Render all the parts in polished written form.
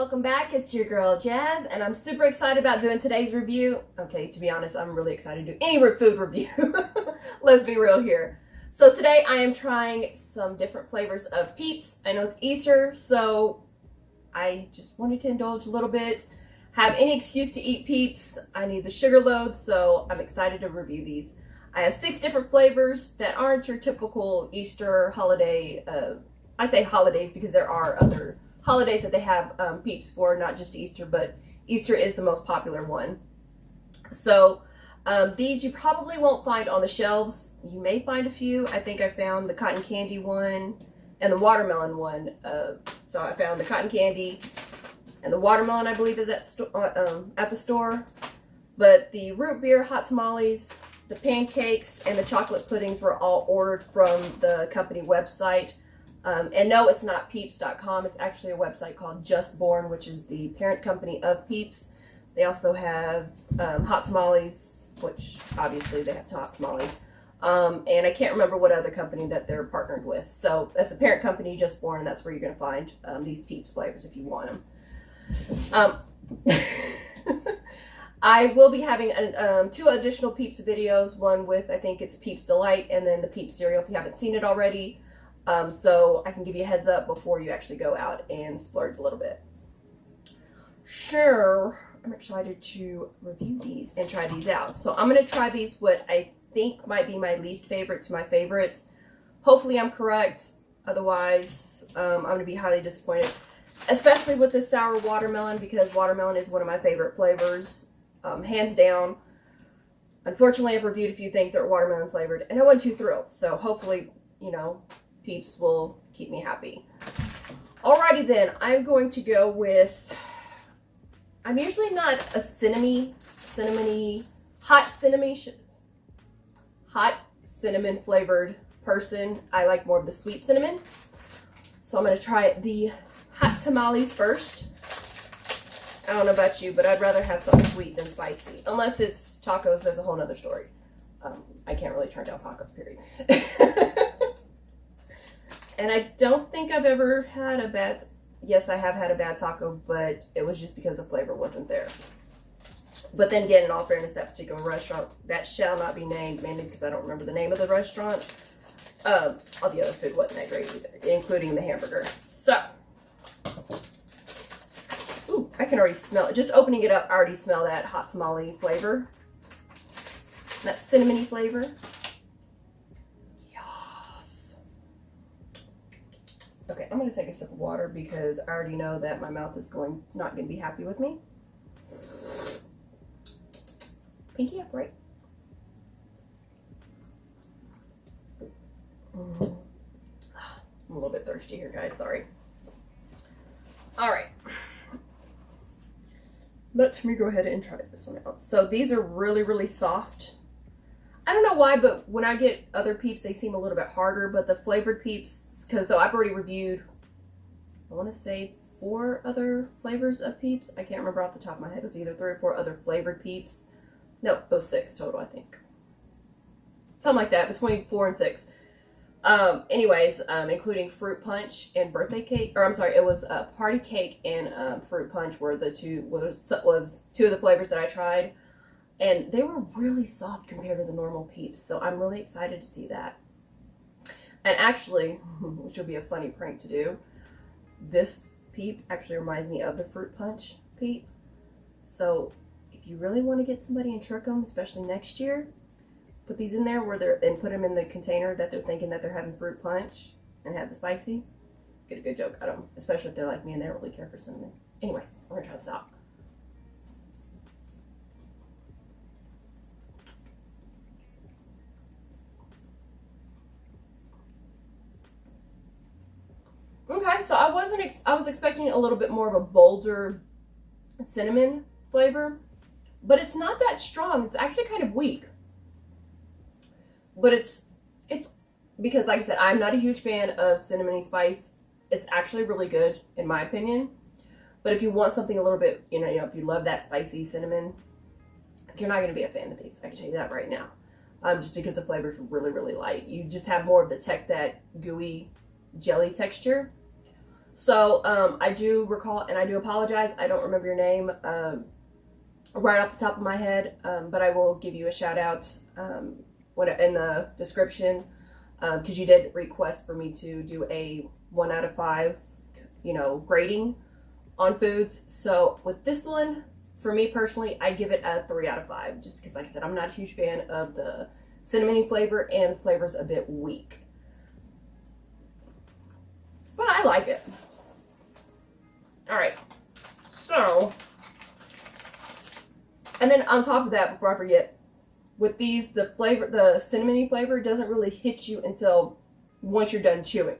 welcome back. It's your girl Jazz, and I'm super excited about doing today's review. Okay, to be honest, I'm really excited to do any food review. Let's be real here. So today I am trying some different flavors of Peeps. I know it's Easter, so I just wanted to indulge a little bit. Have any excuse to eat Peeps. I need the sugar load, so I'm excited to review these. I have 6 different flavors that aren't your typical Easter holiday. I say holidays because there are other holidays that they have Peeps for, not just Easter, but Easter is the most popular one. So these you probably won't find on the shelves. You may find a few. I think I found the cotton candy one and the watermelon one. So I found the cotton candy and the watermelon, I believe, is at the store. But the root beer, hot tamales, the pancakes, and the chocolate puddings were all ordered from the company website. And no, it's not Peeps.com. It's actually a website called Just Born, which is the parent company of Peeps. They also have hot tamales, which obviously they have hot tamales. And I can't remember what other company that they're partnered with. So that's the parent company, Just Born, and that's where you're going to find these Peeps flavors if you want them. I will be having 2 additional Peeps videos, one with, I think it's Peeps Delight, and then the Peeps cereal if you haven't seen it already. So I can give you a heads up before you actually go out and splurge a little bit. Sure, I'm excited to review these and try these out. So I'm going to try these, what I think might be my least favorite to my favorites. Hopefully I'm correct. Otherwise, I'm going to be highly disappointed. Especially with the sour watermelon, because watermelon is one of my favorite flavors. Hands down. Unfortunately, I've reviewed a few things that were watermelon flavored, and I wasn't too thrilled. So hopefully, you know, Peeps will keep me happy. Alrighty then, I'm going to go with, I'm usually not a hot cinnamon flavored person. I like more of the sweet cinnamon. So I'm going to try the hot tamales first. I don't know about you, but I'd rather have something sweet than spicy. Unless it's tacos, that's a whole nother story. I can't really turn down tacos, period. And I don't think I've ever had a bad, yes, I have had a bad taco, but it was just because the flavor wasn't there. But then again, in all fairness, that particular restaurant, that shall not be named, mainly because I don't remember the name of the restaurant. All the other food wasn't that great either, including the hamburger. So, ooh, I can already smell it. Just opening it up, I already smell that hot tamale flavor. That cinnamony flavor. Okay, I'm going to take a sip of water because I already know that my mouth is not going to be happy with me. Pinky up, right? I'm a little bit thirsty here, guys. Sorry. All right. Let me go ahead and try this one out. So these are really, really soft. I don't know why, but when I get other Peeps, they seem a little bit harder. But the flavored Peeps, so I've already reviewed, I want to say 4 other flavors of Peeps. I can't remember off the top of my head. It was either 3 or 4 other flavored Peeps. No, it was 6 total, I think. Something like that, between 4 and 6. Anyways, including fruit punch and birthday cake. Or I'm sorry, it was party cake and fruit punch were the 2 was 2 of the flavors that I tried. And they were really soft compared to the normal Peeps. So I'm really excited to see that. And actually, which will be a funny prank to do, this Peep actually reminds me of the fruit punch Peep. So if you really want to get somebody and trick them, especially next year, put these in there and put them in the container that they're thinking that they're having fruit punch and have the spicy. Get a good joke out of them, especially if they're like me and they don't really care for cinnamon. Anyways, we're gonna try this out. Okay, so I was expecting a little bit more of a bolder cinnamon flavor, but it's not that strong. It's actually kind of weak. But it's because, like I said, I'm not a huge fan of cinnamony spice. It's actually really good, in my opinion. But if you want something a little bit, you know, if you love that spicy cinnamon, you're not going to be a fan of these. I can tell you that right now. Just because the flavor's really, really light. You just have more of that gooey jelly texture. So I do recall, and I do apologize, I don't remember your name right off the top of my head, but I will give you a shout out in the description, because you did request for me to do a 1 out of 5, grading on foods. So with this one, for me personally, I give it a 3 out of 5, just because, like I said, I'm not a huge fan of the cinnamony flavor, and the flavor's a bit weak. But I like it. Alright, so, and then on top of that, before I forget, with these, the cinnamony flavor doesn't really hit you until once you're done chewing.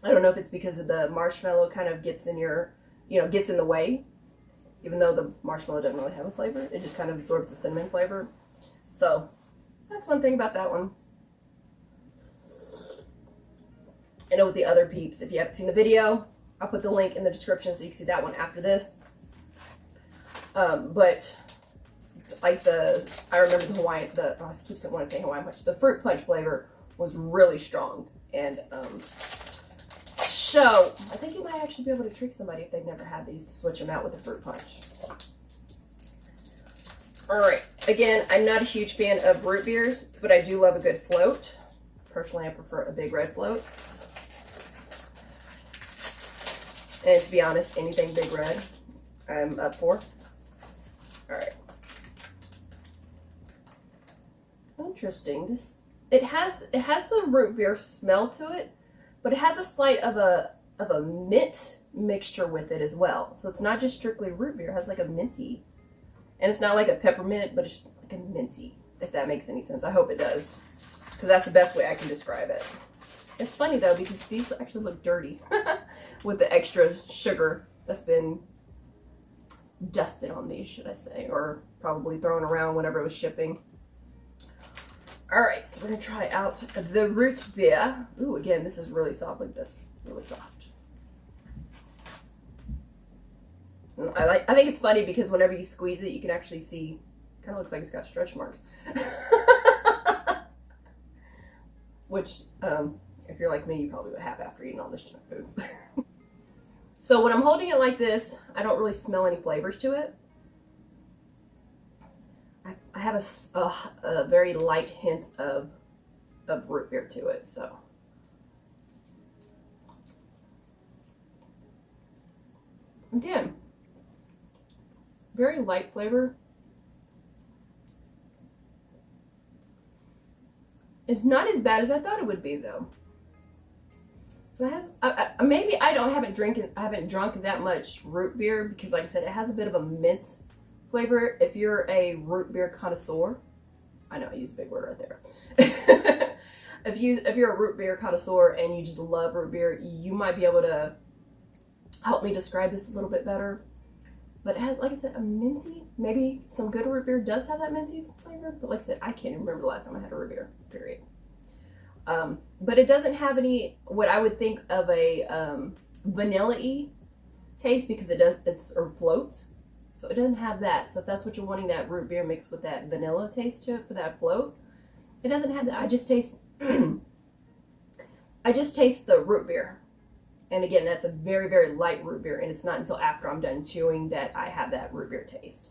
I don't know if it's because of the marshmallow kind of gets in your, gets in the way. Even though the marshmallow doesn't really have a flavor, it just kind of absorbs the cinnamon flavor. So, that's one thing about that one. I know with the other Peeps, if you haven't seen the video, I'll put the link in the description so you can see that one after this. But like I remember the Hawaiian, I keep wanting to say Hawaiian punch. The fruit punch flavor was really strong, and so I think you might actually be able to trick somebody if they've never had these to switch them out with the fruit punch. All right, again, I'm not a huge fan of root beers, but I do love a good float. Personally, I prefer a big red float. And to be honest, anything big red, I'm up for. All right. Interesting. It has the root beer smell to it, but it has a slight of a mint mixture with it as well. So it's not just strictly root beer. It has like a minty, and it's not like a peppermint, but it's like a minty. If that makes any sense, I hope it does, because that's the best way I can describe it. It's funny though, because these actually look dirty with the extra sugar that's been dusted on these, should I say, or probably thrown around whenever it was shipping. All right, so we're gonna try out the root beer. Ooh, again, this is really soft like this, really soft. I think it's funny because whenever you squeeze it, you can actually see, kind of looks like it's got stretch marks. Which, if you're like me, you probably would have after eating all this junk food. So when I'm holding it like this, I don't really smell any flavors to it. I have a very light hint of root beer to it, so. Again, very light flavor. It's not as bad as I thought it would be, though. So it has, maybe I haven't drunk that much root beer, because like I said, it has a bit of a mint flavor. If you're a root beer connoisseur, I know I used a big word right there. If you're a root beer connoisseur and you just love root beer, you might be able to help me describe this a little bit better. But it has, like I said, a minty, maybe some good root beer does have that minty flavor, but like I said, I can't even remember the last time I had a root beer, period. But it doesn't have any, what I would think of a vanilla-y taste, because it's a float. So it doesn't have that. So if that's what you're wanting, that root beer mixed with that vanilla taste to it for that float, it doesn't have that. I just taste the root beer. And again, that's a very, very light root beer, and it's not until after I'm done chewing that I have that root beer taste.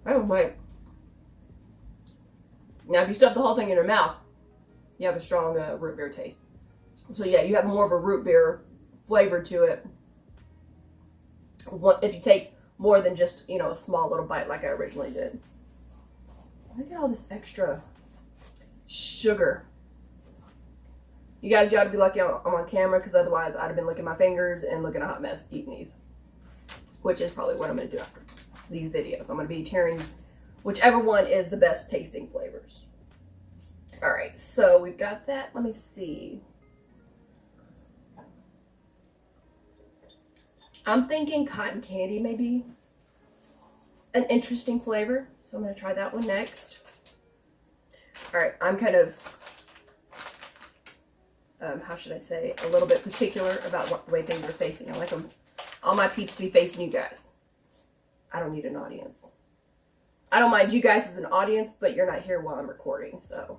Oh, wait. Now, if you stuff the whole thing in your mouth, you have a strong root beer taste. So yeah, you have more of a root beer flavor to it if you take more than just, a small little bite like I originally did. Look at all this extra sugar. You guys, you ought to be lucky I'm on camera, because otherwise I'd have been licking my fingers and looking a hot mess eating these. Which is probably what I'm going to do after these videos. I'm going to be tearing whichever one is the best tasting flavors. Alright, so we've got that. Let me see. I'm thinking cotton candy may be an interesting flavor. So I'm going to try that one next. Alright, I'm kind of, how should I say, a little bit particular about the way things are facing. I like all my Peeps to be facing you guys. I don't need an audience. I don't mind you guys as an audience, but you're not here while I'm recording, so.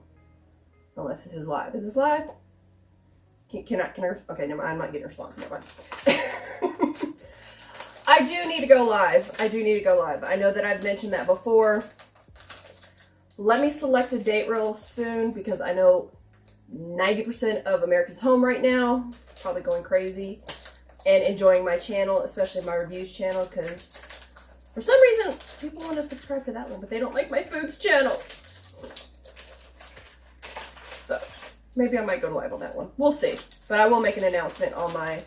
Unless this is live. Is this live? Can I, okay, never mind, I'm not getting a response, never mind. I do need to go live. I do need to go live. I know that I've mentioned that before. Let me select a date real soon because I know 90% of America's home right now, probably going crazy and enjoying my channel, especially my reviews channel, because for some reason people want to subscribe to that one, but they don't like my foods channel. So maybe I might go live on that one. We'll see. But I will make an announcement on my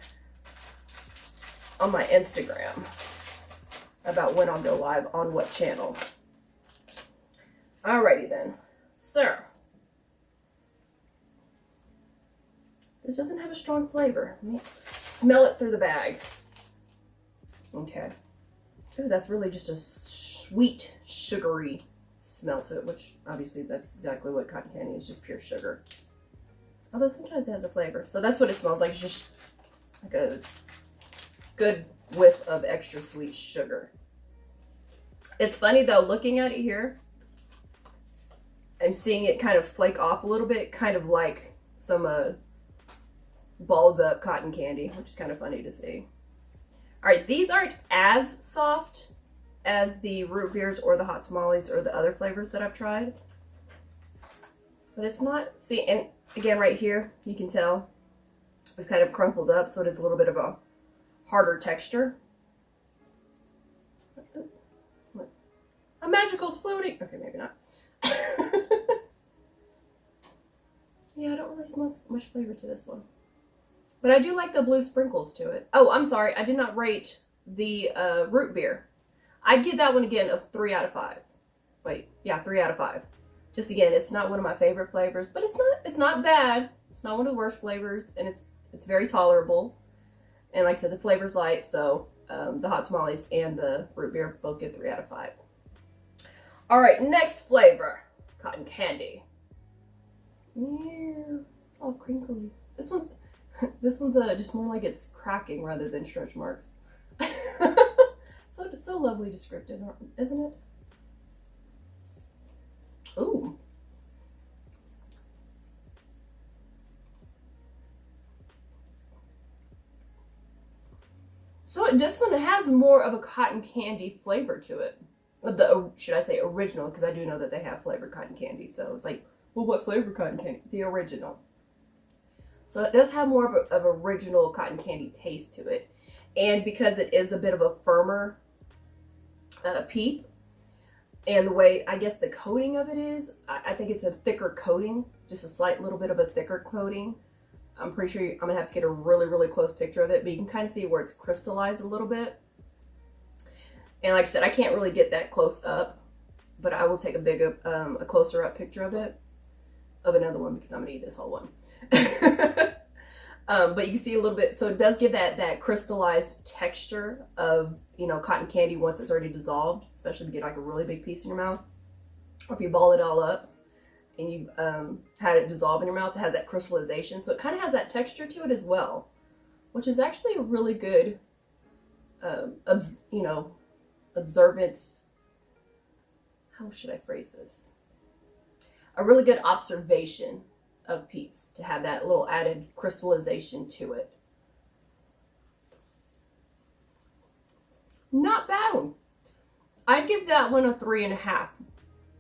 Instagram about when I'll go live on what channel. Alrighty then. So this doesn't have a strong flavor. Let me smell it through the bag. Okay. Ooh, that's really just a sweet, sugary smell to it, which obviously that's exactly what cotton candy is, just pure sugar. Although sometimes it has a flavor. So that's what it smells like. It's just like a good whiff of extra sweet sugar. It's funny though, looking at it here, I'm seeing it kind of flake off a little bit, kind of like some balled up cotton candy, which is kind of funny to see. All right, these aren't as soft as the root beers or the hot tamales or the other flavors that I've tried. But it's not, see, and again right here, you can tell it's kind of crumpled up, so it is a little bit of a harder texture. What? A magical's floating. Okay, maybe not. Yeah, I don't really smell much flavor to this one. But I do like the blue sprinkles to it. Oh, I'm sorry. I did not rate the root beer. I'd give that one again a 3 out of 5. Wait, yeah, 3 out of 5. Just again, it's not one of my favorite flavors, but it's not bad. It's not one of the worst flavors, and it's very tolerable. And like I said, the flavor's light, so the hot tamales and the root beer both get 3 out of 5. All right, next flavor, cotton candy. Yeah, it's all crinkly. This one's just more like it's cracking rather than stretch marks. So lovely descriptive, isn't it? Ooh. So this one has more of a cotton candy flavor to it. Should I say original? Because I do know that they have flavored cotton candy. So it's like, well, what flavor cotton candy? The original. So it does have more of original cotton candy taste to it. And because it is a bit of a firmer peep, and the way, I guess the coating of it is, I think it's a thicker coating, just a slight little bit of a thicker coating. I'm pretty sure I'm going to have to get a really, really close picture of it, but you can kind of see where it's crystallized a little bit. And like I said, I can't really get that close up, but I will take a closer up picture of it, of another one, because I'm going to eat this whole one. But you can see a little bit, so it does give that crystallized texture of, you know, cotton candy once it's already dissolved, especially if you get like a really big piece in your mouth, or if you ball it all up and you had it dissolve in your mouth, it has that crystallization. So it kind of has that texture to it as well, which is actually a really good, observant, how should I phrase this? A really good observation of Peeps to have that little added crystallization to it. Not bad. I'd give that one a 3.5,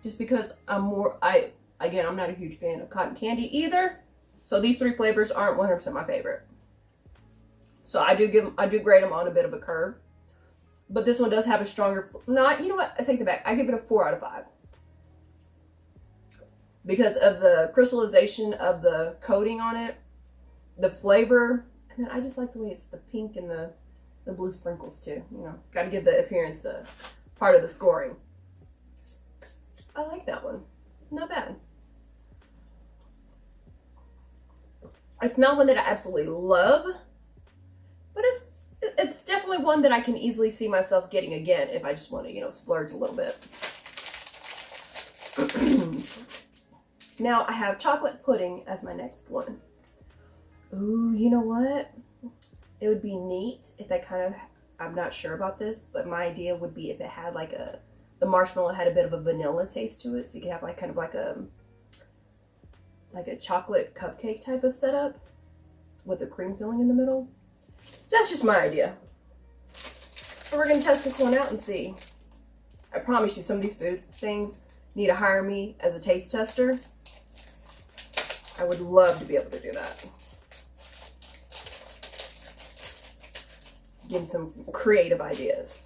just because I'm not a huge fan of cotton candy either. So these 3 flavors aren't 100% my favorite. So I do grade them on a bit of a curve. But this one does have a stronger, you know what? I take it back. I give it a 4 out of 5. Because of the crystallization of the coating on it, the flavor, and then I just like the way it's the pink and the blue sprinkles too. You know, got to give the appearance part of the scoring. I like that one. Not bad. It's not one that I absolutely love, but it's definitely one that I can easily see myself getting again if I just want to, you know, splurge a little bit. Now I have chocolate pudding as my next one. Ooh, you know what? It would be neat if they I'm not sure about this, but my idea would be if it had like the marshmallow had a bit of a vanilla taste to it, so you could have like kind of like a chocolate cupcake type of setup. with the cream filling in the middle. That's just my idea. So we're gonna test this one out and see. I promise you, some of these food things need to hire me as a taste tester. I would love to be able to do that. Give some creative ideas.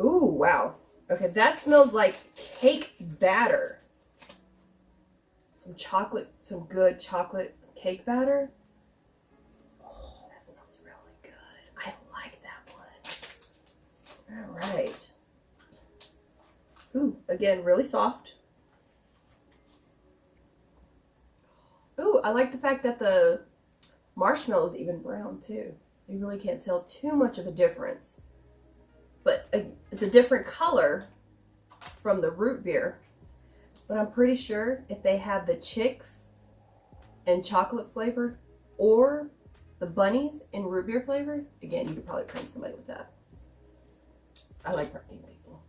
Ooh, wow. Okay, that smells like cake batter. Some chocolate, some good chocolate cake batter. Oh, that smells really good. I like that one. All right. Ooh, again, really soft. Ooh, I like the fact that the marshmallow is even brown too. You really can't tell too much of a difference. But it's a different color from the root beer. But I'm pretty sure if they have the chicks and chocolate flavored or the bunnies in root beer flavored, again, you could probably prank somebody with that. I like pranking people.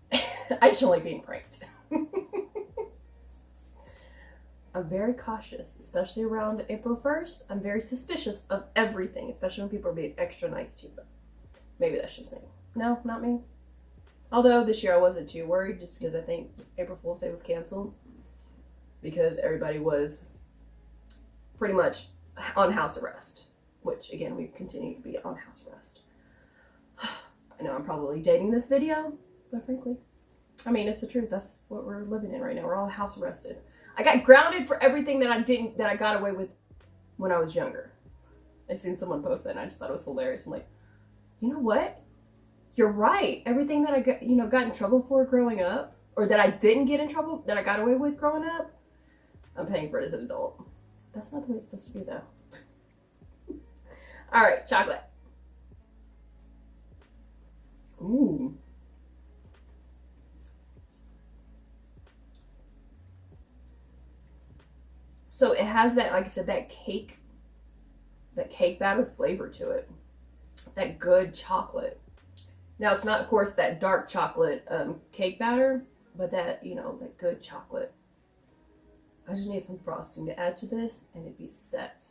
I just don't like being pranked. I'm very cautious, especially around April 1st. I'm very suspicious of everything, especially when people are being extra nice to you. But maybe that's just me. No, not me. Although this year I wasn't too worried just because I think April Fool's Day was canceled because everybody was pretty much on house arrest, which again, we continue to be on house arrest. I know I'm probably dating this video, but frankly, I mean, it's the truth. That's what we're living in right now. We're all house arrested. I got grounded for everything that I got away with when I was younger. I seen someone post that and I just thought it was hilarious. I'm like, you know what? You're right. Everything that I got in trouble for growing up, or that I didn't get in trouble, that I got away with growing up, I'm paying for it as an adult. That's not the way it's supposed to be, though. All right, chocolate. Ooh. So it has that, like I said, that cake batter flavor to it. That good chocolate. Now it's not, of course, that dark chocolate cake batter, but that, that good chocolate. I just need some frosting to add to this and it'd be set.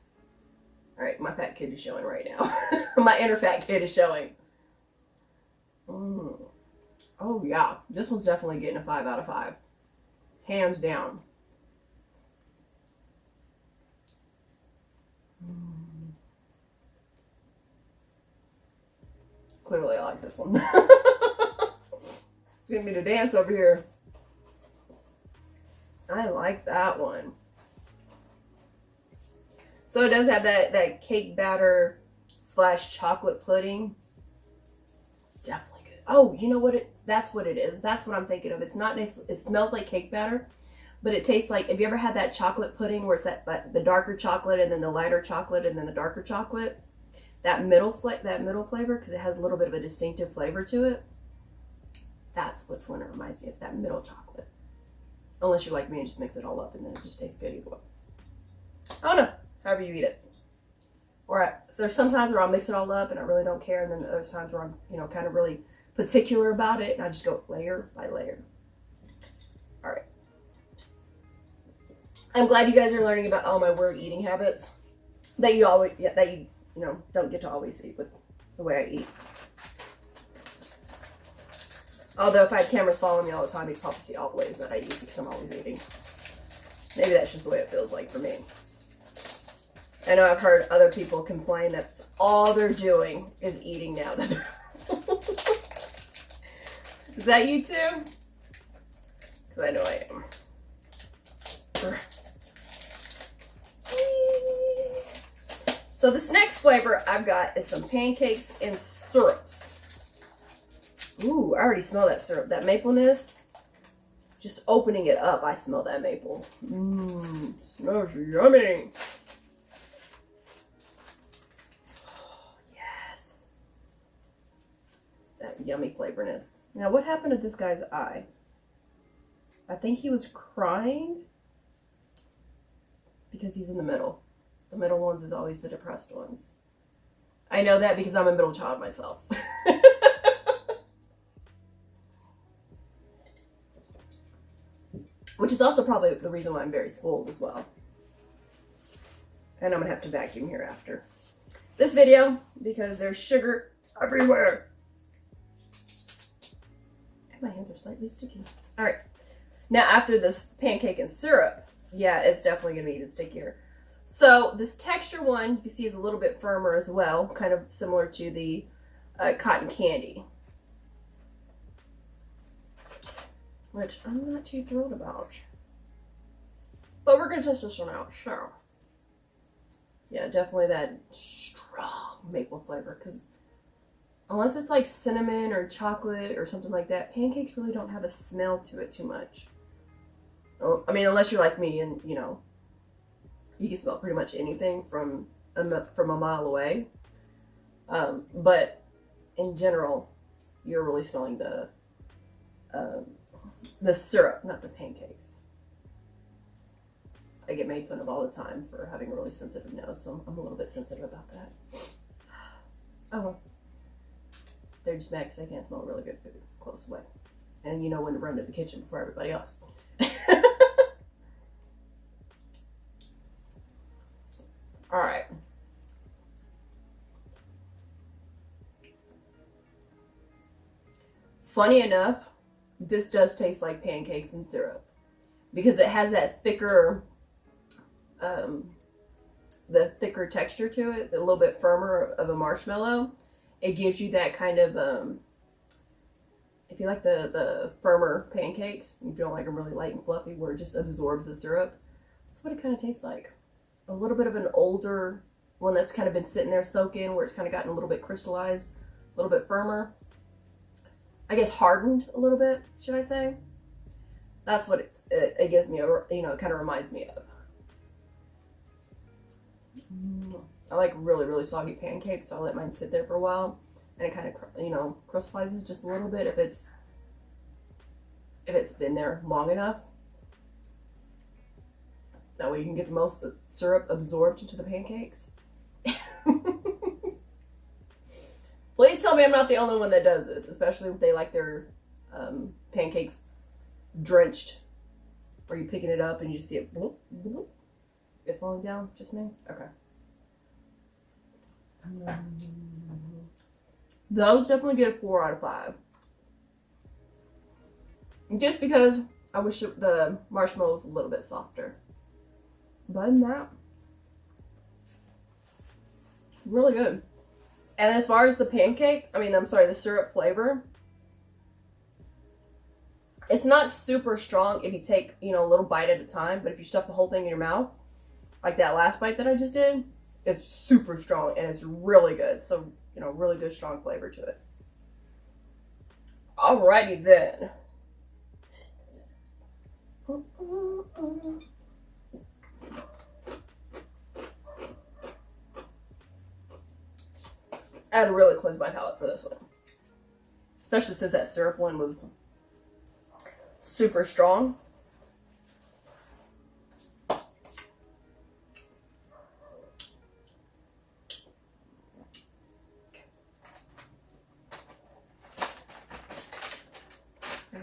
All right, my fat kid is showing right now. My inner fat kid is showing. Oh yeah, this one's definitely getting a 5 out of 5. Hands down. Clearly I like this one. It's gonna be the dance over here. I like that one. So it does have that cake batter / chocolate pudding. Definitely good. Oh, you know what? That's what it is. That's what I'm thinking of. It's not nice. It smells like cake batter, but it tastes like, have you ever had that chocolate pudding where it's the darker chocolate and then the lighter chocolate and then the darker chocolate? That middle flavor, because it has a little bit of a distinctive flavor to it. That's which one it reminds me of. It's that middle chocolate. Unless you're like me and just mix it all up and then it just tastes good either way. I don't know. However you eat it. Or so there's some times where I'll mix it all up and I really don't care, and then there's times where I'm, kind of really particular about it, and I just go layer by layer. All right. I'm glad you guys are learning about all my weird eating habits that you don't get to always eat with the way I eat. Although if I had cameras following me all the time, you'd probably see all the ways that I eat because I'm always eating. Maybe that's just the way it feels like for me. I know I've heard other people complain that all they're doing is eating now. Is that you too? Because I know I am. So this next flavor I've got is some pancakes and syrups. Ooh, I already smell that syrup, that mapleness. Just opening it up, I smell that maple. Smells yummy. Oh, yes. That yummy flavorness. Now, what happened to this guy's eye? I think he was crying because he's in the middle. The middle ones is always the depressed ones. I know that because I'm a middle child myself. Which is also probably the reason why I'm very spoiled as well. And I'm gonna have to vacuum here after this video because there's sugar everywhere. And my hands are slightly sticky. All right, now after this pancake and syrup, yeah, it's definitely gonna be even stickier. So this texture one, you can see is a little bit firmer as well, kind of similar to the cotton candy, which I'm not too thrilled about. But we're gonna test this one out, so. Yeah, definitely that strong maple flavor, because unless it's like cinnamon or chocolate or something like that, pancakes really don't have a smell to it too much. I mean, unless you're like me and, you know, you can smell pretty much anything from a mile away. But in general, you're really smelling the syrup, not the pancakes. I get made fun of all the time for having a really sensitive nose, so I'm a little bit sensitive about that. Oh well. They're just mad because I can't smell really good food close away. And you know when to run to the kitchen before everybody else. Alright. Funny enough, this does taste like pancakes and syrup. Because it has that thicker the thicker texture to it, a little bit firmer of a marshmallow. It gives you that kind of, if you like the firmer pancakes, you don't like them really light and fluffy where it just absorbs the syrup. That's what it kind of tastes like. A little bit of an older one that's kind of been sitting there soaking, where it's kind of gotten a little bit crystallized, a little bit firmer. I guess hardened a little bit, should I say. That's what it gives me, you know, it kind of reminds me of. I like really, really soggy pancakes, so I let mine sit there for a while, and it kind of, you know, crystallizes just a little bit if it's been there long enough. That way you can get the most of the syrup absorbed into the pancakes. Please tell me I'm not the only one that does this, especially if they like their pancakes drenched, or you picking it up and you just see it bloop, bloop, it falling down. Just me? Okay. Those definitely get a 4 out of 5. Just because I wish the marshmallow was a little bit softer. But not. Really good. And as far as the pancake, the syrup flavor, it's not super strong if you take, you know, a little bite at a time, but if you stuff the whole thing in your mouth, like that last bite that I just did, it's super strong and it's really good. So, you know, really good strong flavor to it. Alrighty then. I had to really cleanse my palate for this one. Especially since that syrup one was super strong.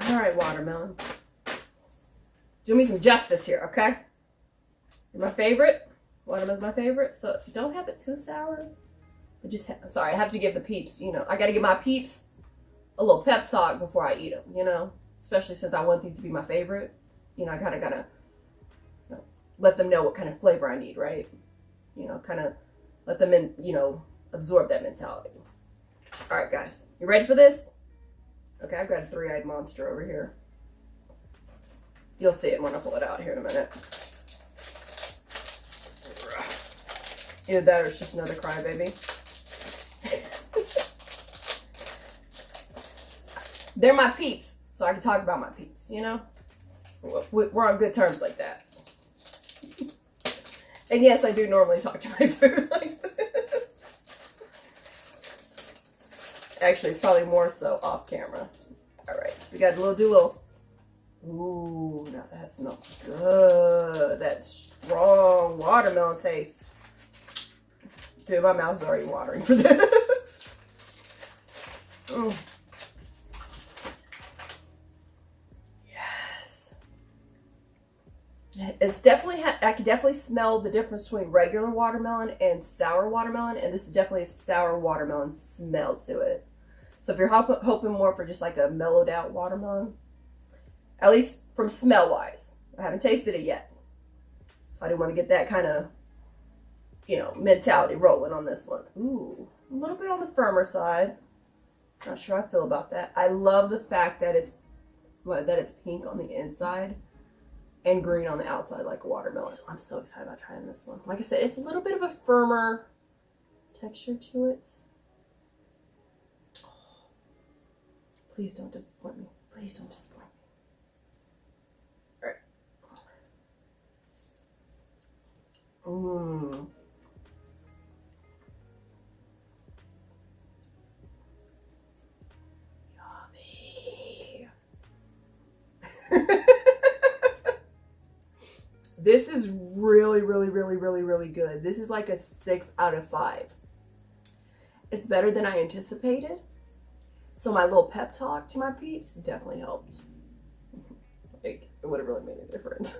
Alright, watermelon. Do me some justice here, okay? You're my favorite. Watermelon's my favorite, so don't have it too sour. But just, sorry, I have to give the peeps, you know, I gotta give my peeps a little pep talk before I eat them, you know? Especially since I want these to be my favorite. You know, I kind of gotta, you know, let them know what kind of flavor I need, right? You know, kind of let them in, you know, absorb that mentality. Alright, guys. You ready for this? Okay, I've got a 3-eyed monster over here. You'll see it when I pull it out here in a minute. Either that or it's just another crybaby. They're my peeps, so I can talk about my peeps, you know? We're on good terms like that. And yes, I do normally talk to my food like this. Actually, it's probably more so off camera. Alright, so we got a little. Ooh, now that smells good. That strong watermelon taste. Dude, my mouth is already watering for this. Mm. Yes. It's I can definitely smell the difference between regular watermelon and sour watermelon, and this is definitely a sour watermelon smell to it. So if you're hoping more for just like a mellowed out watermelon, at least from smell wise, I haven't tasted it yet. So I didn't want to get that kind of, you know, mentality rolling on this one. Ooh, a little bit on the firmer side. Not sure how I feel about that. I love the fact that it's pink on the inside and green on the outside like a watermelon. So I'm so excited about trying this one. Like I said, it's a little bit of a firmer texture to it. Oh, please don't disappoint me. Please don't disappoint me. All right. Mmm. This is really, really, really, really, really good. This is like a 6 out of 5. It's better than I anticipated. So my little pep talk to my peeps definitely helped. Like, it would have really made a difference.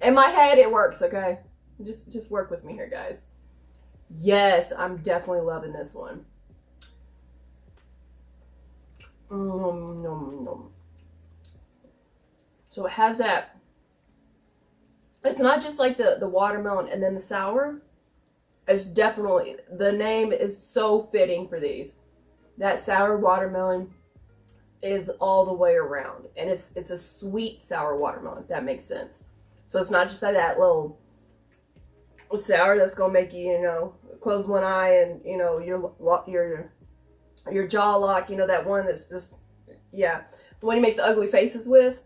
In my head, it works, okay? Just work with me here, guys. Yes, I'm definitely loving this one. So it has that. It's not just like the watermelon and then the sour. It's definitely, the name is so fitting for these. That sour watermelon is all the way around. And it's a sweet sour watermelon, if that makes sense. So it's not just like that little sour that's gonna make you, you know, close one eye and, you know, your jaw lock, you know, that one that's just, yeah. The one you make the ugly faces with.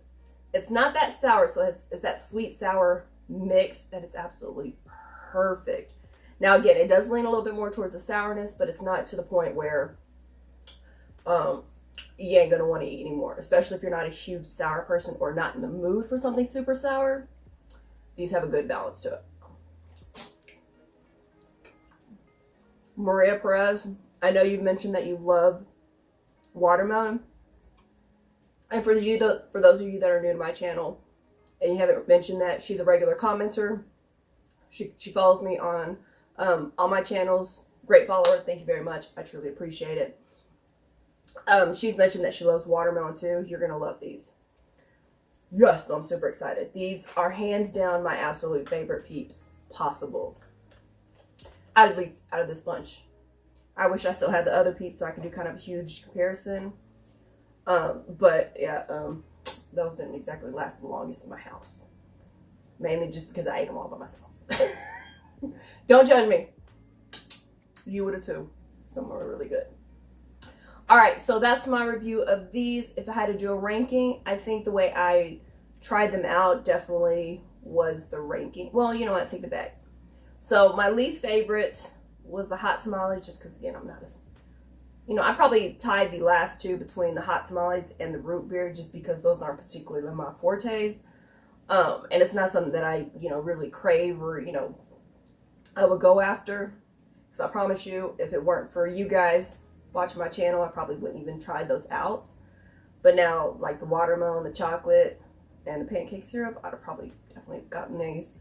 It's not that sour, so it's that sweet sour mix that is absolutely perfect. Now again, it does lean a little bit more towards the sourness, but it's not to the point where you ain't gonna want to eat anymore, especially if you're not a huge sour person or not in the mood for something super sour. These have a good balance to it. Maria Perez, I know you've mentioned that you love watermelon. And for those of you that are new to my channel and you haven't mentioned that, she's a regular commenter. She follows me on all my channels. Great follower. Thank you very much. I truly appreciate it. She's mentioned that she loves watermelon too. You're going to love these. Yes, so I'm super excited. These are hands down my absolute favorite Peeps possible. At least out of this bunch. I wish I still had the other Peeps so I could do kind of a huge comparison. But yeah, those didn't exactly last the longest in my house. Mainly just because I ate them all by myself. Don't judge me. You would have too. Some were really good. Alright, so that's my review of these. If I had to do a ranking, I think the way I tried them out definitely was the ranking. Well, you know what? Take it back. So my least favorite was the hot tamales, just because, again, I'm not as... You know, I probably tied the last two between the hot tamales and the root beer just because those aren't particularly my fortes. And it's not something that I, you know, really crave or, you know, I would go after. So I promise you, if it weren't for you guys watching my channel, I probably wouldn't even try those out. But now, like the watermelon, the chocolate, and the pancake syrup, I'd have probably definitely gotten these.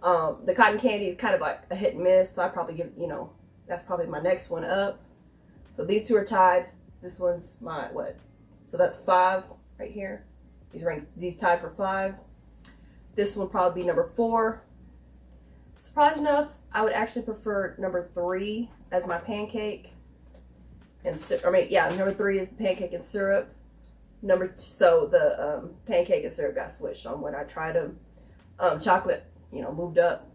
The cotton candy is kind of like a hit and miss, so I'd probably give, you know, that's probably my next one up. So these two are tied. This one's my, what? So that's 5 right here. These tied for 5. This one probably be number 4. Surprised enough, I would actually prefer number 3 as my pancake. Number 3 is the pancake and syrup. Number 2, so the pancake and syrup got switched on when I tried them. Chocolate, you know, moved up.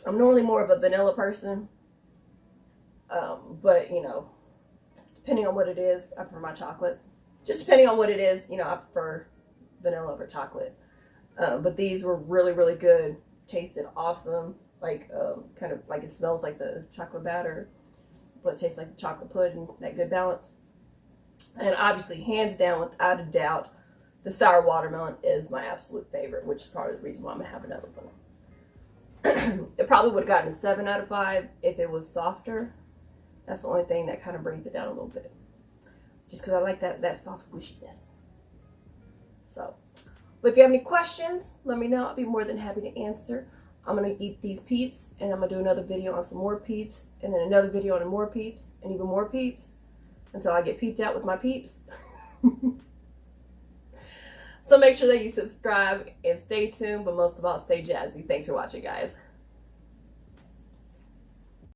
I'm normally more of a vanilla person. But, you know, depending on what it is, I prefer my chocolate. Just depending on what it is, you know, I prefer vanilla over chocolate. But these were really, really good. Tasted awesome. Like, kind of like it smells like the chocolate batter, but it tastes like chocolate pudding, that good balance. And obviously, hands down, without a doubt, the sour watermelon is my absolute favorite, which is probably the reason why I'm going to have another one. It probably would have gotten a 7 out of 5 if it was softer. That's the only thing that kind of brings it down a little bit. Just because I like that soft squishiness. So, But if you have any questions, let me know. I'll be more than happy to answer. I'm going to eat these Peeps, and I'm going to do another video on some more Peeps, and then another video on more Peeps, and even more Peeps, until I get peeped out with my Peeps. So make sure that you subscribe and stay tuned, but most of all, stay jazzy. Thanks for watching, guys.